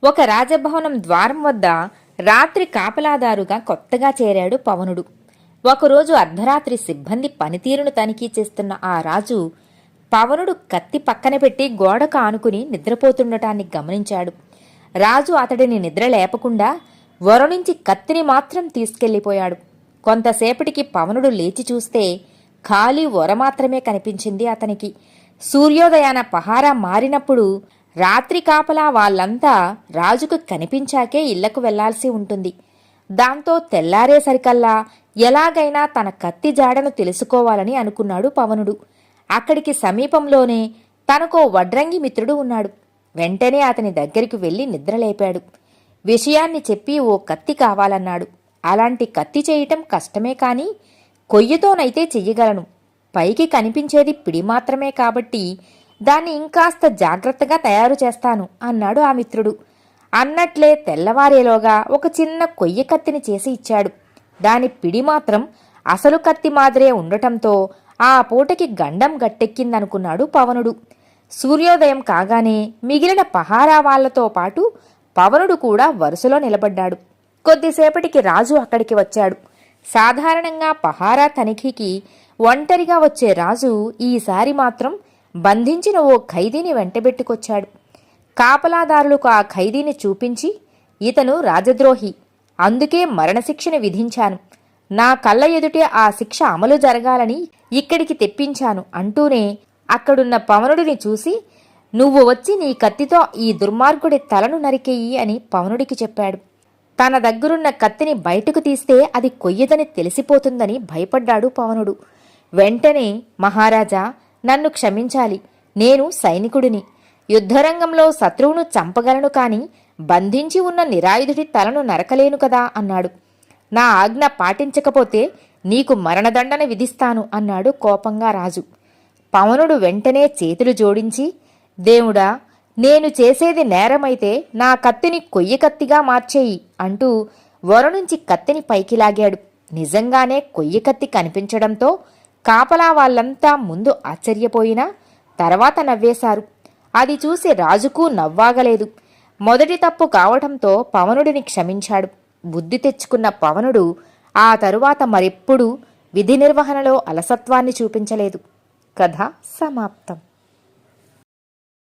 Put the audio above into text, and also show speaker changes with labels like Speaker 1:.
Speaker 1: ఒక రాజభవనం ద్వారం వద్ద రాత్రి కాపలాదారుగా కొత్తగా చేరాడు పవనుడు. ఒకరోజు అర్ధరాత్రి సిబ్బంది పనితీరును తనిఖీ చేస్తున్న ఆ రాజు పవనుడు కత్తి పక్కన పెట్టి గోడకు ఆనుకుని నిద్రపోతుండటాన్ని గమనించాడు. రాజు అతడిని నిద్ర లేపకుండా వరుణించి కత్తిని మాత్రం తీసుకెళ్లిపోయాడు. కొంతసేపటికి పవనుడు లేచి చూస్తే ఖాళీ వర మాత్రమే కనిపించింది అతనికి. సూర్యోదయాన పహారా మారినప్పుడు రాత్రి కాపలా వాళ్ళంతా రాజుకు కనిపించాకే ఇళ్లకు వెళ్లాల్సి ఉంటుంది. దాంతో తెల్లారేసరికల్లా ఎలాగైనా తన కత్తి జాడను తెలుసుకోవాలని అనుకున్నాడు పవనుడు. అక్కడికి సమీపంలోనే తనకో వడ్రంగి మిత్రుడు ఉన్నాడు. వెంటనే అతని దగ్గరికి వెళ్లి నిద్రలేపాడు. విషయాన్ని చెప్పి ఓ కత్తి కావాలన్నాడు. అలాంటి కత్తి చేయటం కష్టమే కాని కొయ్యతోనైతే చెయ్యగలను. పైకి కనిపించేది పిడి మాత్రమే కాబట్టి దాన్ని ఇంకాస్త జాగ్రత్తగా తయారు చేస్తాను అన్నాడు ఆ మిత్రుడు. అన్నట్లే తెల్లవారేలోగా ఒక చిన్న కొయ్య కత్తిని చేసి ఇచ్చాడు. దాని పిడి మాత్రం అసలు కత్తి మాదిరే ఉండటంతో ఆ పూటకి గండం గట్టెక్కిందనుకున్నాడు పవనుడు. సూర్యోదయం కాగానే మిగిలిన పహారా వాళ్లతో పాటు పవనుడు కూడా వరుసలో నిలబడ్డాడు. కొద్దిసేపటికి రాజు అక్కడికి వచ్చాడు. సాధారణంగా పహారా తనిఖీకి ఒంటరిగా వచ్చే రాజు ఈసారి మాత్రం బంధించిన ఓ ఖైదీని వెంటబెట్టుకొచ్చాడు. కాపలాదారులకు ఆ ఖైదీని చూపించి, ఇతను రాజద్రోహి, అందుకే మరణశిక్షను విధించాను. నా కళ్ళ ఎదుటే ఆ శిక్ష అమలు జరగాలని ఇక్కడికి తెప్పించాను అంటూనే అక్కడున్న పవనుడిని చూసి, నువ్వు వచ్చి నీ కత్తితో ఈ దుర్మార్గుడి తలను నరికేయి అని పవనుడికి చెప్పాడు. తన దగ్గరున్న కత్తిని బయటకు తీస్తే అది కొయ్యదని తెలిసిపోతుందని భయపడ్డాడు పవనుడు. వెంటనే, మహారాజా, నన్ను క్షమించాలి, నేను సైనికుడిని. యుద్ధరంగంలో శత్రువును చంపగలను కాని బంధించి ఉన్న నిరాయుధుడి తలను నరకలేను కదా అన్నాడు. నా ఆజ్ఞ పాటించకపోతే నీకు మరణదండన విధిస్తాను అన్నాడు కోపంగా రాజు. పవనుడు వెంటనే చేతులు జోడించి, దేవుడా, నేను చేసేది నేరమైతే నా కత్తిని కొయ్య కత్తిగా మార్చేయి అంటూ వరునుంచి కత్తిని పైకి లాగాడు. నిజంగానే కొయ్య కత్తి కనిపించడంతో కాపలా వాళ్ళంతా ముందు ఆశ్చర్యపోయినా తర్వాత నవ్వేశారు. అది చూసి రాజుకు నవ్వాగలేదు. మొదటి తప్పు కావటంతో పవనుడిని క్షమించాడు. బుద్ధి తెచ్చుకున్న పవనుడు ఆ తరువాత మరెప్పుడూ విధి నిర్వహణలో అలసత్వాన్ని చూపించలేదు. కథ సమాప్తం.